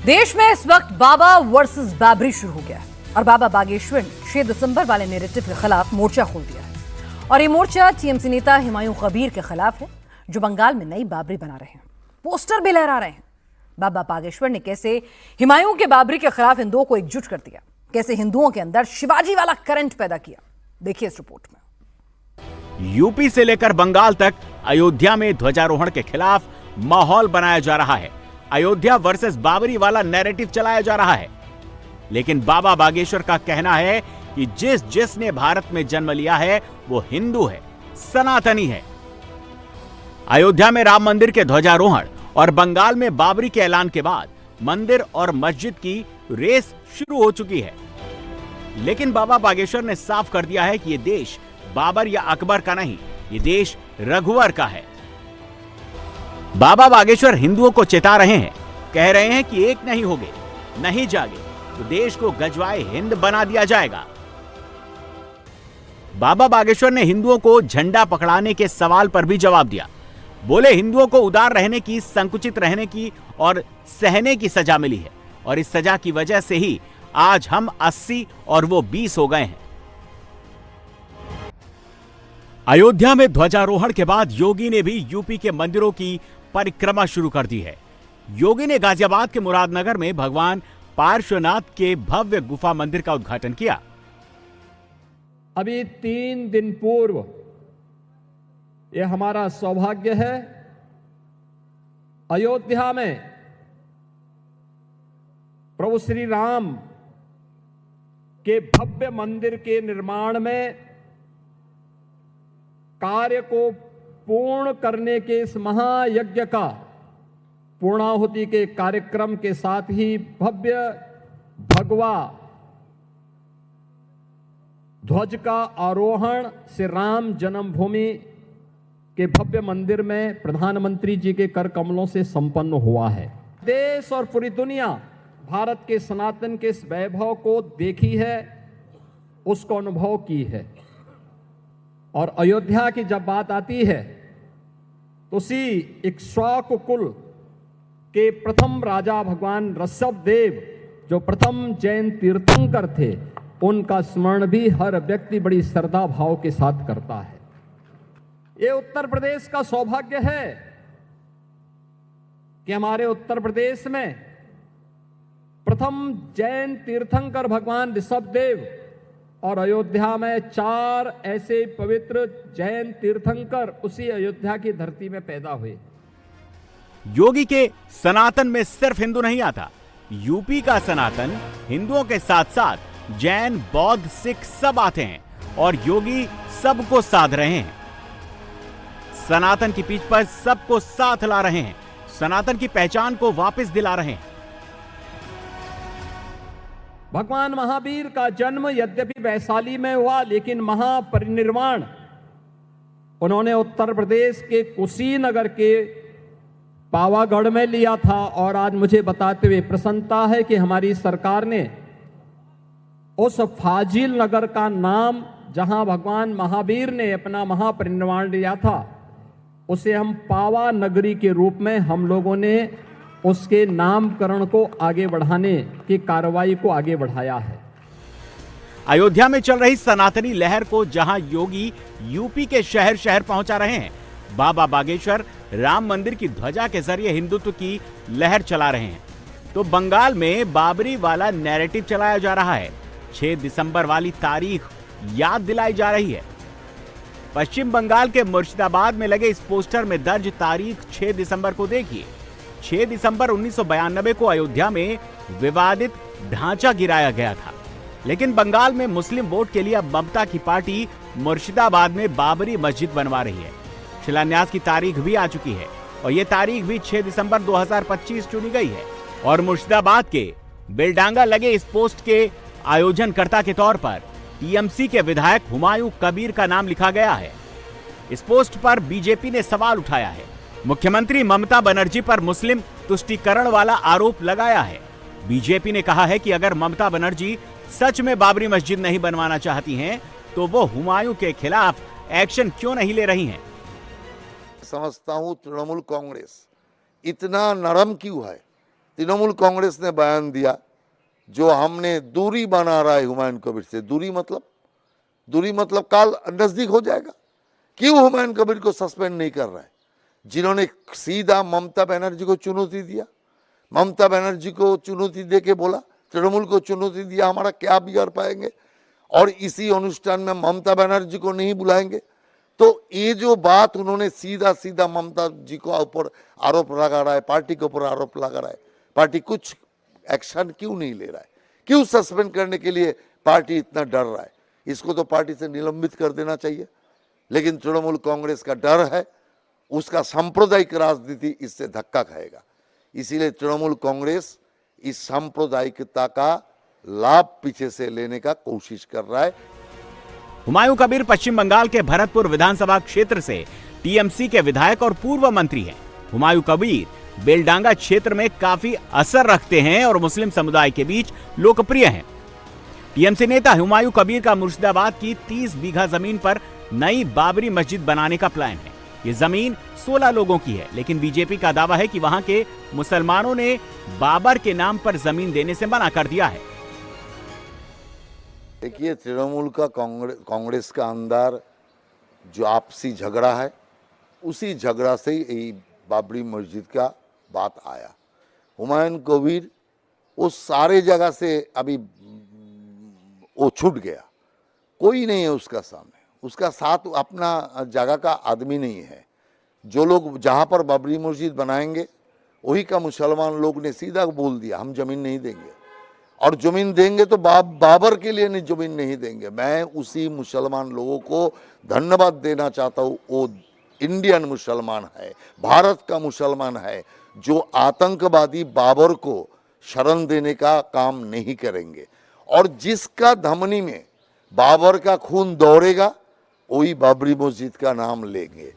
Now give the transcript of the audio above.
देश में इस वक्त बाबा वर्सेस बाबरी शुरू हो गया है और बाबा बागेश्वर ने 6 दिसंबर वाले नैरेटिव के खिलाफ मोर्चा खोल दिया है और ये मोर्चा टीएमसी नेता हुमायूं कबीर के खिलाफ है, जो बंगाल में नई बाबरी बना रहे हैं, पोस्टर भी लहरा रहे हैं। बाबा बागेश्वर ने कैसे हुमायूं के बाबरी के खिलाफ हिंदुओं को एकजुट कर दिया, कैसे हिंदुओं के अंदर शिवाजी वाला करंट पैदा किया, देखिए इस रिपोर्ट में। यूपी से लेकर बंगाल तक अयोध्या में ध्वजारोहण के खिलाफ माहौल बनाया जा रहा है। अयोध्या वर्सेस बाबरी वाला नैरेटिव चलाया जा रहा है, लेकिन बाबा बागेश्वर का कहना है कि जिसने भारत में जन्म लिया है वो हिंदू है, सनातनी है। अयोध्या में राम मंदिर के ध्वजारोहण और बंगाल में बाबरी के ऐलान के बाद मंदिर और मस्जिद की रेस शुरू हो चुकी है, लेकिन बाबा बागेश्वर ने साफ कर दिया है कि ये देश बाबर या अकबर का नहीं, ये देश रघुवर का है। बाबा बागेश्वर हिंदुओं को चेता रहे हैं, कह रहे हैं कि एक नहीं होगे, नहीं जागे तो देश को गजवाए हिंद बना दिया जाएगा। बाबा बागेश्वर ने हिंदुओं को झंडा पकड़ाने के सवाल पर भी जवाब दिया। बोले हिंदुओं को उदार रहने की, संकुचित रहने की और सहने की सजा मिली है और इस सजा की वजह से ही आज हम 80 और वो 20 हो गए हैं। अयोध्या में ध्वजारोहण के बाद योगी ने भी यूपी के मंदिरों की परिक्रमा शुरू कर दी है। योगी ने गाजियाबाद के मुरादनगर में भगवान पार्श्वनाथ के भव्य गुफा मंदिर का उद्घाटन किया। अभी 3 दिन पूर्व यह हमारा सौभाग्य है, अयोध्या में प्रभु श्री राम के भव्य मंदिर के निर्माण में कार्य को पूर्ण करने के इस महायज्ञ का पूर्णाहुति के कार्यक्रम के साथ ही भव्य भगवा ध्वज का आरोहण श्री राम जन्मभूमि के भव्य मंदिर में प्रधानमंत्री जी के कर कमलों से संपन्न हुआ है। देश और पूरी दुनिया भारत के सनातन के इस वैभव को देखी है, उसको अनुभव की है। और अयोध्या की जब बात आती है तो उसी इक्ष्वाकु कुल के प्रथम राजा भगवान ऋषभ देव, जो प्रथम जैन तीर्थंकर थे, उनका स्मरण भी हर व्यक्ति बड़ी श्रद्धा भाव के साथ करता है। ये उत्तर प्रदेश का सौभाग्य है कि हमारे उत्तर प्रदेश में प्रथम जैन तीर्थंकर भगवान ऋषभ देव और अयोध्या में 4 ऐसे पवित्र जैन तीर्थंकर उसी अयोध्या की धरती में पैदा हुए। योगी के सनातन में सिर्फ हिंदू नहीं आता, यूपी का सनातन हिंदुओं के साथ साथ जैन, बौद्ध, सिख सब आते हैं और योगी सबको साध रहे हैं। सनातन की पीठ पर सबको साथ ला रहे हैं, सनातन की पहचान को वापस दिला रहे हैं। भगवान महावीर का जन्म यद्यपि वैशाली में हुआ, लेकिन महापरिनिर्वाण उन्होंने उत्तर प्रदेश के कुशीनगर के पावागढ़ में लिया था। और आज मुझे बताते हुए प्रसन्नता है कि हमारी सरकार ने उस फाजिल नगर का नाम, जहां भगवान महावीर ने अपना महापरिनिर्वाण लिया था, उसे हम पावा नगरी के रूप में हम लोगों ने उसके नामकरण को आगे बढ़ाने की कार्रवाई को आगे बढ़ाया है। अयोध्या में चल रही सनातनी लहर को जहां योगी यूपी के शहर शहर पहुंचा रहे हैं, बाबा बागेश्वर राम मंदिर की ध्वजा के जरिए हिंदुत्व की लहर चला रहे हैं, तो बंगाल में बाबरी वाला नैरेटिव चलाया जा रहा है। 6 दिसंबर वाली तारीख याद दिलाई जा रही है। पश्चिम बंगाल के मुर्शिदाबाद में लगे इस पोस्टर में दर्ज तारीख 6 दिसंबर को देखिए। 6 दिसंबर 1992 को अयोध्या में विवादित ढांचा गिराया गया था, लेकिन बंगाल में मुस्लिम वोट के लिए अब ममता की पार्टी मुर्शिदाबाद में बाबरी मस्जिद बनवा रही है। शिलान्यास की तारीख भी आ चुकी है और ये तारीख भी 6 दिसंबर 2025 चुनी गई है और मुर्शिदाबाद के बेलडांगा लगे इस पोस्ट के आयोजनकर्ता के तौर पर टीएमसी के विधायक हुमायूं कबीर का नाम लिखा गया है। इस पोस्ट पर बीजेपी ने सवाल उठाया है। मुख्यमंत्री ममता बनर्जी पर मुस्लिम तुष्टीकरण वाला आरोप लगाया है। बीजेपी ने कहा है कि अगर ममता बनर्जी सच में बाबरी मस्जिद नहीं बनवाना चाहती हैं, तो वो हुमायूं के खिलाफ एक्शन क्यों नहीं ले रही हैं? समझता हूं तृणमूल कांग्रेस इतना नरम क्यों है तृणमूल कांग्रेस ने बयान दिया जो हमने दूरी बना रहा है हुमायूं कबीर से। दूरी मतलब काल नजदीक हो जाएगा। क्यों हुमायूं कबीर को सस्पेंड नहीं कर रहा है? जिन्होंने सीधा ममता बनर्जी को चुनौती दिया, ममता बनर्जी को चुनौती दे के बोला, तृणमूल को चुनौती दिया हमारा क्या बिगाड़ पाएंगे, और इसी अनुष्ठान में ममता बनर्जी को नहीं बुलाएंगे। तो ये जो बात उन्होंने सीधा सीधा ममता जी को ऊपर आरोप लगा रहा है, पार्टी के ऊपर आरोप लगा रहा है। पार्टी कुछ एक्शन क्यों नहीं ले रहा है? क्यों सस्पेंड करने के लिए पार्टी इतना डर रहा है? इसको तो पार्टी से निलंबित कर देना चाहिए, लेकिन तृणमूल कांग्रेस का डर है, उसका सांप्रदायिक राजनीति इससे धक्का खाएगा। इसीलिए तृणमूल कांग्रेस इस सांप्रदायिकता का लाभ पीछे से लेने का कोशिश कर रहा है। हुमायूं कबीर पश्चिम बंगाल के भरतपुर विधानसभा क्षेत्र से टीएमसी के विधायक और पूर्व मंत्री हैं। हुमायूं कबीर बेलडांगा क्षेत्र में काफी असर रखते हैं और मुस्लिम समुदाय के बीच लोकप्रिय हैं। टीएमसी नेता हुमायूं कबीर का मुर्शिदाबाद की 30 बीघा जमीन पर नई बाबरी मस्जिद बनाने का प्लान है। ये जमीन 16 लोगों की है, लेकिन बीजेपी का दावा है कि वहां के मुसलमानों ने बाबर के नाम पर जमीन देने से मना कर दिया है। देखिए, तृणमूल का कांग्रेस का अंदर जो आपसी झगड़ा है, उसी झगड़ा से ही बाबरी मस्जिद का बात आया। हुमायूं कबीर वो सारे जगह से अभी वो छूट गया, कोई नहीं है उसका सामने, उसका साथ अपना जगह का आदमी नहीं है। जो लोग जहाँ पर बाबरी मस्जिद बनाएंगे वही का मुसलमान लोग ने सीधा बोल दिया हम जमीन नहीं देंगे, और जमीन देंगे तो बाबर के लिए नहीं, जमीन नहीं देंगे। मैं उसी मुसलमान लोगों को धन्यवाद देना चाहता हूँ। वो इंडियन मुसलमान है, भारत का मुसलमान है, जो आतंकवादी बाबर को शरण देने का काम नहीं करेंगे, और जिसका धमनी में बाबर का खून दौड़ेगा वही बाबरी मस्जिद का नाम लेंगे।